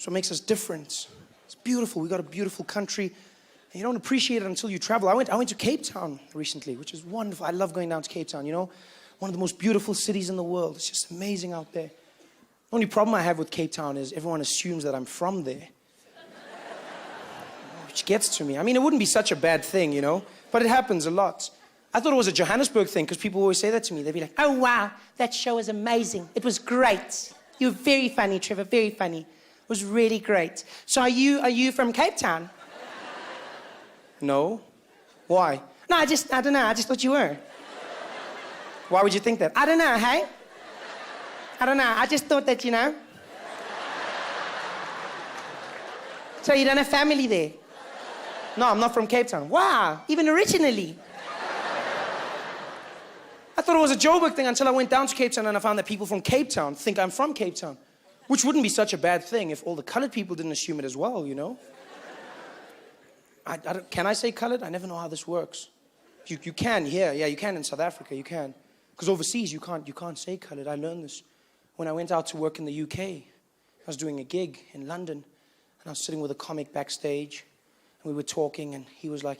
what makes us different. It's beautiful. We got a beautiful country. And you don't appreciate it until you travel. I went to Cape Town recently, which is wonderful. I love going down to Cape Town, you know. One of the most beautiful cities in the world. It's just amazing out there. The only problem I have with Cape Town is everyone assumes that I'm from there. Which gets to me. I mean, it wouldn't be such a bad thing, you know, but it happens a lot. I thought it was a Johannesburg thing because people always say that to me. They'd be like, oh, wow, that show was amazing. It was great. You were very funny, Trevor, very funny. It was really great. So are you from Cape Town? No. Why? No, I don't know. I just thought you were. Why would you think that? I don't know, hey? I don't know. I just thought that, you know. So you don't have family there? No, I'm not from Cape Town. Wow, even originally. I thought it was a Joburg thing until I went down to Cape Town and I found that people from Cape Town think I'm from Cape Town, which wouldn't be such a bad thing if all the colored people didn't assume it as well, you know? Can I say colored? I never know how this works. You can here, yeah, you can in South Africa, you can. Because overseas, you can't say colored. I learned this when I went out to work in the UK. I was doing a gig in London, and I was sitting with a comic backstage, and we were talking, and he was like,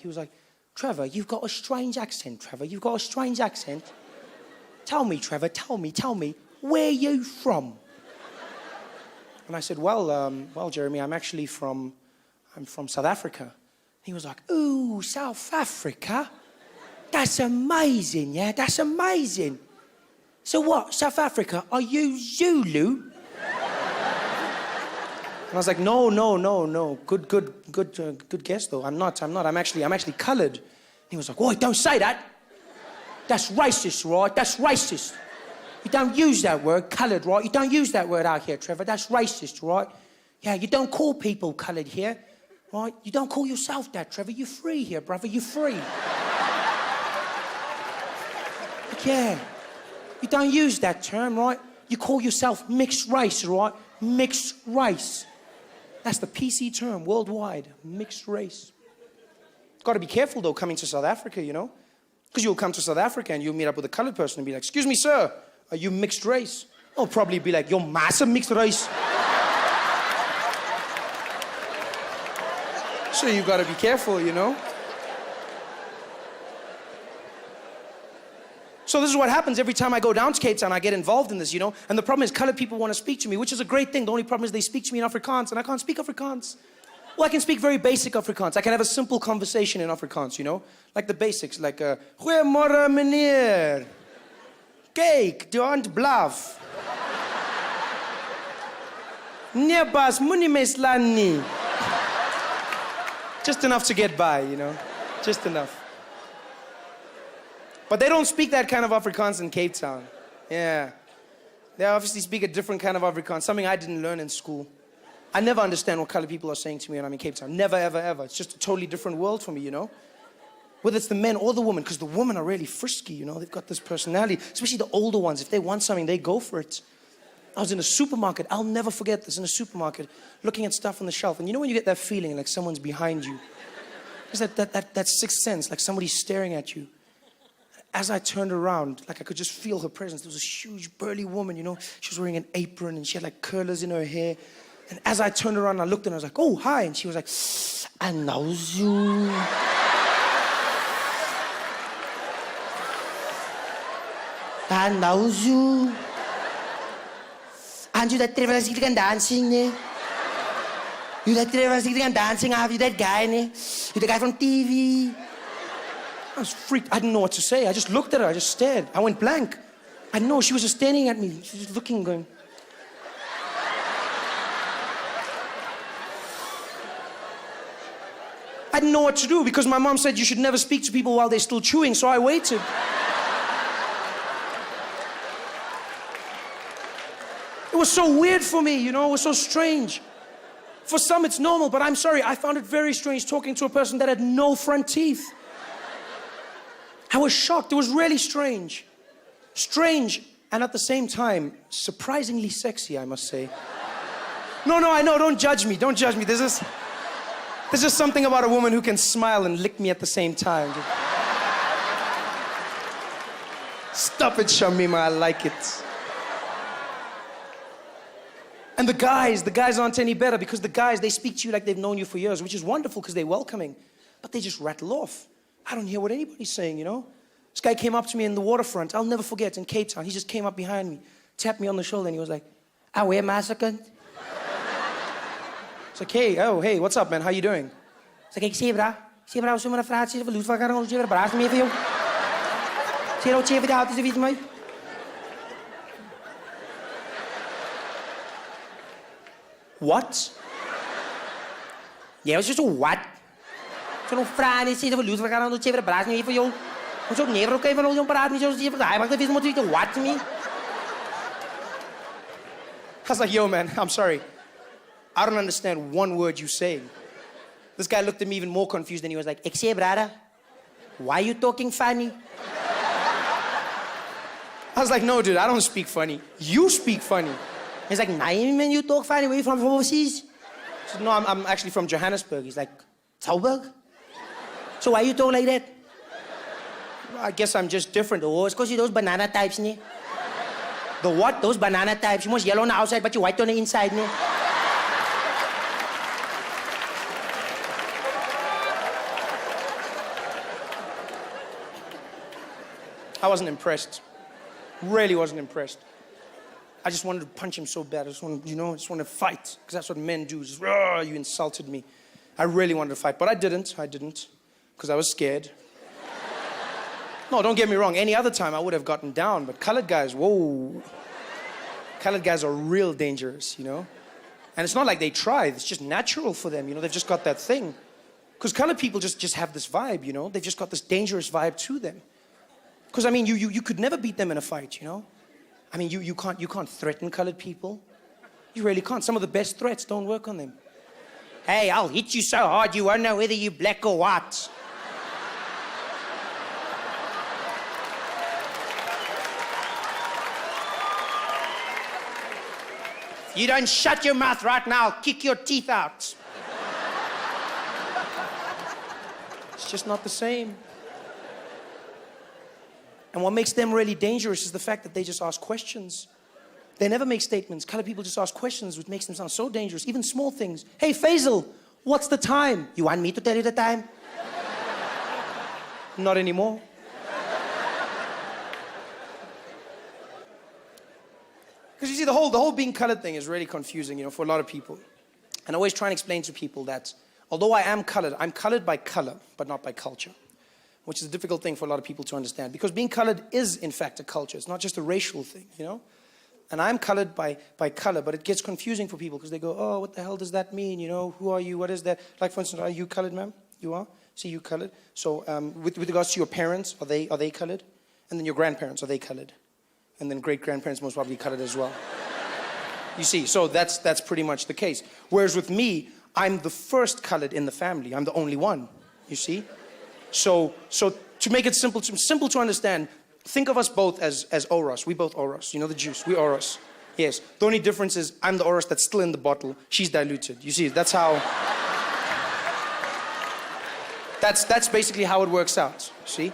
Trevor, you've got a strange accent, Trevor. You've got a strange accent. Tell me, Trevor, tell me, where are you from? And I said, well, Jeremy, I'm from South Africa. He was like, ooh, South Africa? That's amazing, yeah, that's amazing. So what, South Africa, are you Zulu? And I was like, no. Good guess, though. I'm not. I'm actually colored. He was like, oh, don't say that. That's racist, right? That's racist. You don't use that word, colored, right? You don't use that word out here, Trevor. That's racist, right? Yeah, you don't call people colored here, right? You don't call yourself that, Trevor. You're free here, brother. You're free. Yeah. You don't use that term, right? You call yourself mixed race, right? Mixed race. That's the PC term worldwide, mixed race. Got to be careful, though, coming to South Africa, you know? Because you'll come to South Africa and you'll meet up with a colored person and be like, excuse me, sir, are you mixed race? They'll probably be like, you're massive mixed race. So you've got to be careful, you know? So this is what happens every time I go down to Cape Town. I get involved in this, you know? And the problem is colored people want to speak to me, which is a great thing. The only problem is they speak to me in Afrikaans, and I can't speak Afrikaans. Well, I can speak very basic Afrikaans. I can have a simple conversation in Afrikaans, you know? Like the basics, like, Goeiemorgen, meneer. Kyk, die hond blaf. Nee, bas, moenie my slaan nie. Just enough to get by, you know? Just enough. But they don't speak that kind of Afrikaans in Cape Town. Yeah. They obviously speak a different kind of Afrikaans, something I didn't learn in school. I never understand what colored people are saying to me when I'm in Cape Town. Never, ever, ever. It's just a totally different world for me, you know? Whether it's the men or the women, because the women are really frisky, you know? They've got this personality, especially the older ones. If they want something, they go for it. I was in a supermarket. I'll never forget this. In a supermarket, looking at stuff on the shelf. And you know when you get that feeling like someone's behind you? There's that sixth sense, like somebody's staring at you. As I turned around, like I could just feel her presence. There was a huge, burly woman, you know? She was wearing an apron and she had like curlers in her hair. And as I turned around, I looked at her, I was like, oh, hi. And she was like, I know you. I know you. And you that Trevor was here dancing, ne? You that Trevor was here dancing, have you that guy, ne? You the guy from TV. I was freaked. I didn't know what to say. I just looked at her. I just stared. I went blank. I didn't know. She was just staring at me. She was looking, going. I didn't know what to do because my mom said you should never speak to people while they're still chewing, so I waited. It was so weird for me, you know? It was so strange. For some, it's normal, but I'm sorry. I found it very strange talking to a person that had no front teeth. I was shocked. It was really strange. Strange, and at the same time, surprisingly sexy, I must say. No, I know. Don't judge me. Don't judge me. There's just something about a woman who can smile and lick me at the same time. Stop it, Shamima. I like it. And the guys aren't any better because the guys, they speak to you like they've known you for years, which is wonderful because they're welcoming. But they just rattle off. I don't hear what anybody's saying, you know? This guy came up to me in the waterfront, I'll never forget, in Cape Town. He just came up behind me, tapped me on the shoulder, and he was like, we're massacred. It's like, hey, what's up, man? How you doing? It's like, ek sê, bra, ons moet 'n vraag sê, verloot van ons jy braas mee vir jou. Sê nou sê vir daai dis vir my. What? Jy was just a what? So nou vra nie sê verloot van ons jy braas mee vir jou. Ons ook never okay van ons praat nie so jy vir daai, maar dit is moet jy what me? I was like, yo, man, I'm sorry. I don't understand one word you say. This guy looked at me even more confused and he was like, ek sê, brother, why are you talking funny? I was like, no, dude, I don't speak funny. You speak funny. He's like, nah, man, you talk funny. Where you from overseas? I said, no, I'm actually from Johannesburg. He's like, Joburg? So why you talk like that? Well, I guess I'm just different. Oh, it's because you those banana types, ne? The what? Those banana types. You must yellow on the outside, but you white on the inside, ne? I wasn't impressed. Really wasn't impressed. I just wanted to punch him so bad. I just wanted, just wanted to fight. Because that's what men do. Just, you insulted me. I really wanted to fight, but I didn't. Because I was scared. No, don't get me wrong. Any other time I would have gotten down, but colored guys, whoa. Colored guys are real dangerous, And it's not like they try. It's just natural for them, They've just got that thing. Because colored people just have this vibe, They've just got this dangerous vibe to them. Because, I mean, you could never beat them in a fight, I mean, you can't threaten colored people. You really can't. Some of the best threats don't work on them. Hey, I'll hit you so hard you won't know whether you're black or white. If you don't shut your mouth right now, I'll kick your teeth out. It's just not the same. And what makes them really dangerous is the fact that they just ask questions. They never make statements. Colored people just ask questions, which makes them sound so dangerous. Even small things. Hey, Faisal, what's the time? You want me to tell you the time? Not anymore. Because you see, the whole being colored thing is really confusing, for a lot of people. And I always try and explain to people that although I am colored, I'm colored by color, but not by culture. Which is a difficult thing for a lot of people to understand. Because being colored is, in fact, a culture. It's not just a racial thing, And I'm colored by color, but it gets confusing for people because they go, oh, what the hell does that mean? Who are you? What is that? Like, for instance, are you colored, ma'am? You are? See, you colored. So with regards to your parents, are they colored? And then your grandparents, are they colored? And then great-grandparents most probably colored as well. You see, so that's pretty much the case. Whereas with me, I'm the first colored in the family. I'm the only one, you see? So to make it simple to understand, think of us both as Oros. We both Oros. The juice. We Oros. Yes. The only difference is I'm the Oros that's still in the bottle. She's diluted. You see, that's how... That's basically how it works out. See?